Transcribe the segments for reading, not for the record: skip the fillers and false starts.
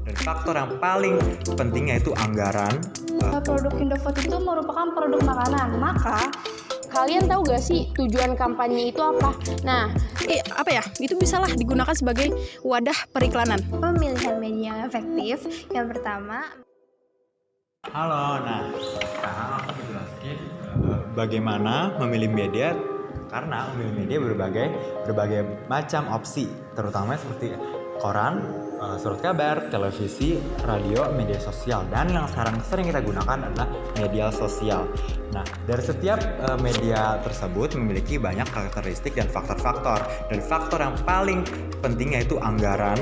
Dan faktor yang paling penting yaitu anggaran. Produk Indofood itu merupakan produk makanan, maka Kalian tahu gak sih tujuan kampanye itu apa? Nah, Apa ya? Itu bisalah digunakan sebagai wadah periklanan. pemilihan media yang efektif. Yang pertama, Halo, nah sekarang aku menjelaskan bagaimana memilih media, karena memilih media berbagai macam opsi, terutama seperti koran, surat kabar, televisi, radio, media sosial, dan yang sekarang sering kita gunakan adalah media sosial. Nah, dari setiap media tersebut memiliki banyak karakteristik dan faktor-faktor. Dan faktor yang paling penting yaitu anggaran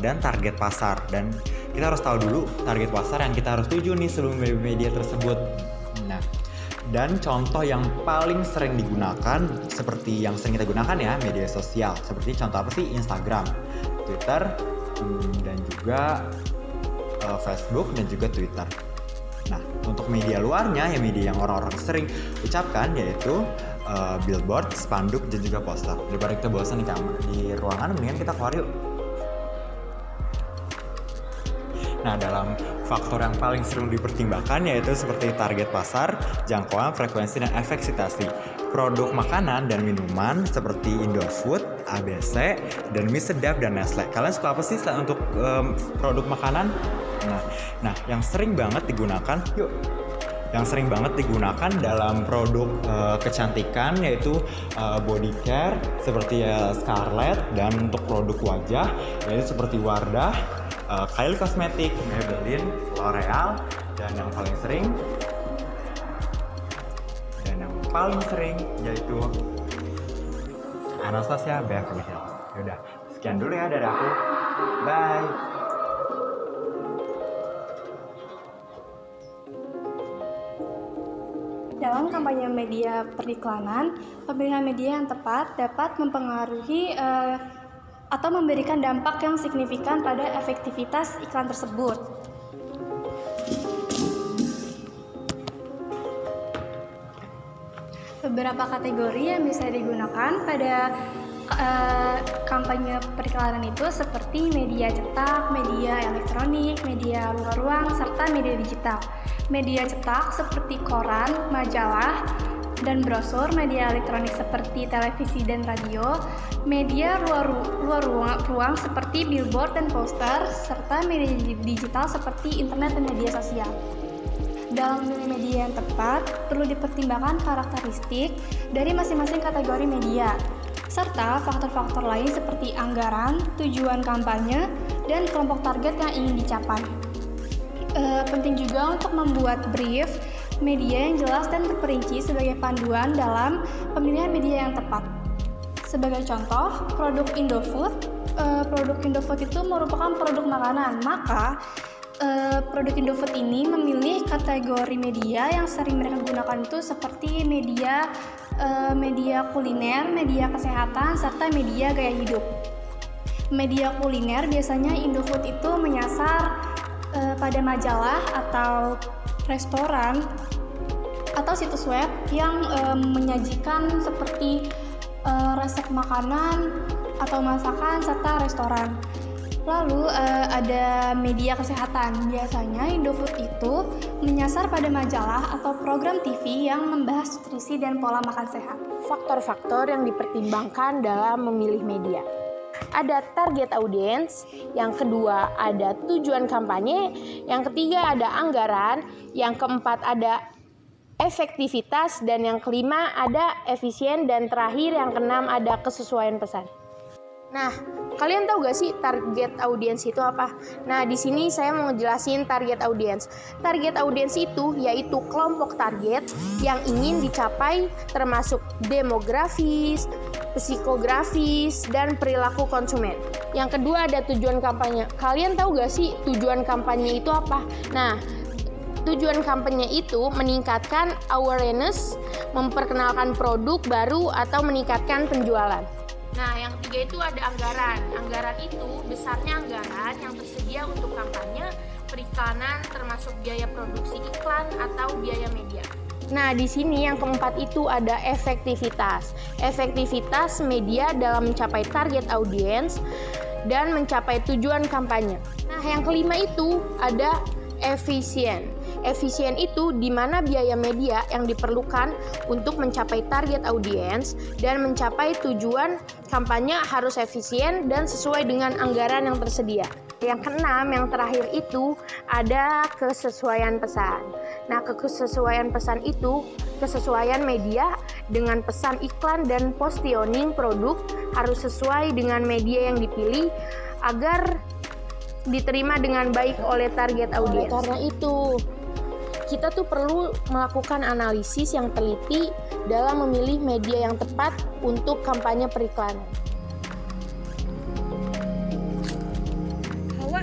dan target pasar. Dan kita harus tahu dulu target pasar yang kita harus tuju nih sebelum media tersebut. Nah, dan contoh yang paling sering digunakan seperti yang sering kita gunakan ya, media sosial. Seperti contoh apa sih? Instagram, Twitter, dan juga Facebook dan juga Twitter. Nah, untuk media luarnya, ya media yang orang-orang sering ucapkan yaitu billboard, spanduk, dan juga poster. Daripada kita bosan di ruangan, mendingan kita keluar yuk. Nah, dalam faktor yang paling sering dipertimbangkan yaitu seperti target pasar, jangkauan, frekuensi, dan efektivitas. Produk makanan dan minuman seperti Indofood, ABC, dan mie sedap, dan Nestle. Kalian suka apa sih untuk produk makanan? Nah, yang sering banget digunakan, dalam produk kecantikan yaitu body care seperti Scarlett, dan untuk produk wajah yaitu seperti Wardah, Kylie Cosmetics, Maybelline, L'Oreal, dan yang paling sering yaitu Anastasia Beverly Hills. Yaudah, sekian dulu ya dari aku. Bye. dalam kampanye media periklanan, pemilihan media yang tepat dapat mempengaruhi atau memberikan dampak yang signifikan pada efektivitas iklan tersebut. Beberapa kategori yang bisa digunakan pada kampanye periklanan itu seperti media cetak, media elektronik, media luar ruang, serta media digital. Media cetak seperti koran, majalah, dan brosur, media elektronik seperti televisi dan radio, media luar ruang seperti billboard dan poster, serta media digital seperti internet dan media sosial. Dalam memilih media yang tepat, perlu dipertimbangkan karakteristik dari masing-masing kategori media, serta faktor-faktor lain seperti anggaran, tujuan kampanye, dan kelompok target yang ingin dicapai. Penting juga untuk membuat brief media yang jelas dan terperinci sebagai panduan dalam pemilihan media yang tepat. Sebagai contoh, produk Indofood itu merupakan produk makanan, maka produk Indofood ini memilih kategori media yang sering mereka gunakan itu seperti media kuliner, media kesehatan, serta media gaya hidup. Media kuliner biasanya Indofood itu menyasar pada majalah atau restoran atau situs web yang menyajikan seperti resep makanan atau masakan serta restoran. Lalu ada media kesehatan. Biasanya Indofood itu menyasar pada majalah atau program TV yang membahas nutrisi dan pola makan sehat. faktor-faktor yang dipertimbangkan dalam memilih media. Ada target audience, yang kedua ada tujuan kampanye, yang ketiga ada anggaran, yang keempat ada efektivitas, dan yang kelima ada efisien, dan terakhir yang keenam ada kesesuaian pesan. Nah, kalian tahu gak sih target audiens itu apa? Nah, di sini saya mau ngejelasin target audiens. Target audiens itu yaitu kelompok target yang ingin dicapai termasuk demografis, psikografis, dan perilaku konsumen. Yang kedua ada tujuan kampanye. Kalian tahu gak sih tujuan kampanye itu apa? Nah, tujuan kampanye itu meningkatkan awareness, memperkenalkan produk baru, atau meningkatkan penjualan. Nah, yang ketiga itu ada anggaran. Anggaran itu besarnya anggaran yang tersedia untuk kampanye, periklanan, termasuk biaya produksi iklan atau biaya media. Nah, di sini yang keempat itu ada efektivitas. Efektivitas media dalam mencapai target audiens dan mencapai tujuan kampanye. Nah, yang kelima itu ada efisien. Efisien itu di mana biaya media yang diperlukan untuk mencapai target audiens dan mencapai tujuan kampanye harus efisien dan sesuai dengan anggaran yang tersedia. Yang keenam, yang terakhir itu ada kesesuaian pesan. Nah, kesesuaian pesan itu kesesuaian media dengan pesan iklan dan positioning produk harus sesuai dengan media yang dipilih agar diterima dengan baik oleh target audiens. Karena itu, kita tuh perlu melakukan analisis yang teliti dalam memilih media yang tepat untuk kampanye periklanan. Hawa,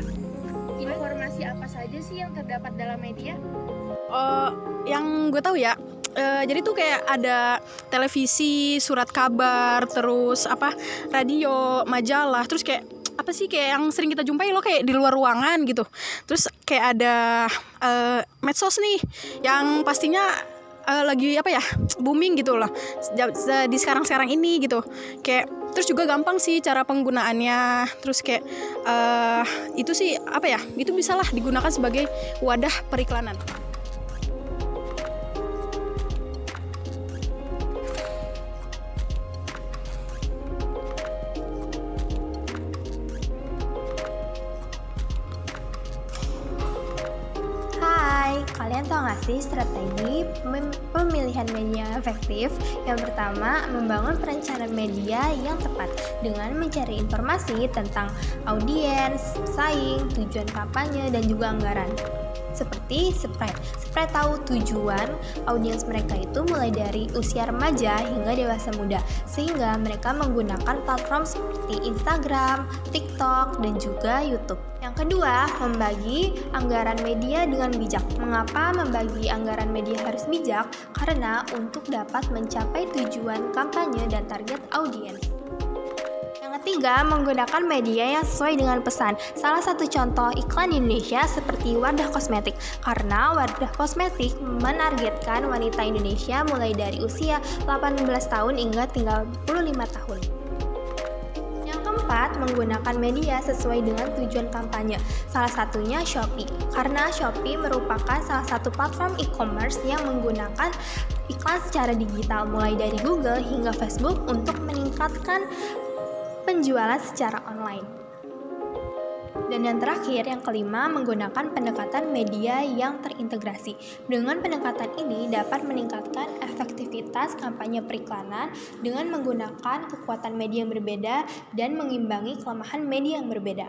informasi apa saja sih yang terdapat dalam media? Yang gue tahu ya, jadi tuh kayak ada televisi, surat kabar, terus radio, majalah, terus kayak apa sih kayak yang sering kita jumpai lo kayak di luar ruangan gitu. Terus kayak ada medsos nih yang pastinya lagi booming gitu loh di sekarang ini gitu. Kayak terus juga gampang sih cara penggunaannya. Terus kayak itu sih itu bisalah digunakan sebagai wadah periklanan. Kalian tahu nggak sih strategi pemilihan media yang efektif? Yang pertama, membangun perencanaan media yang tepat dengan mencari informasi tentang audiens, pesaing, tujuan kampanye, dan juga anggaran. Seperti Sprite tahu tujuan audiens mereka itu mulai dari usia remaja hingga dewasa muda, sehingga mereka menggunakan platform seperti Instagram, TikTok, dan juga YouTube. Yang kedua, membagi anggaran media dengan bijak. Mengapa membagi anggaran media harus bijak? Karena untuk dapat mencapai tujuan kampanye dan target audiens. Yang ketiga, menggunakan media yang sesuai dengan pesan. Salah satu contoh iklan di Indonesia seperti Wardah Kosmetik, karena Wardah Kosmetik menargetkan wanita Indonesia mulai dari usia 18 tahun hingga 35 tahun. Yang keempat, menggunakan media sesuai dengan tujuan kampanye. Salah satunya Shopee, karena Shopee merupakan salah satu platform e-commerce yang menggunakan iklan secara digital mulai dari Google hingga Facebook untuk meningkatkan penjualan secara online. Dan yang terakhir, yang kelima, menggunakan pendekatan media yang terintegrasi. Dengan pendekatan ini dapat meningkatkan efektivitas kampanye periklanan dengan menggunakan kekuatan media yang berbeda dan mengimbangi kelemahan media yang berbeda.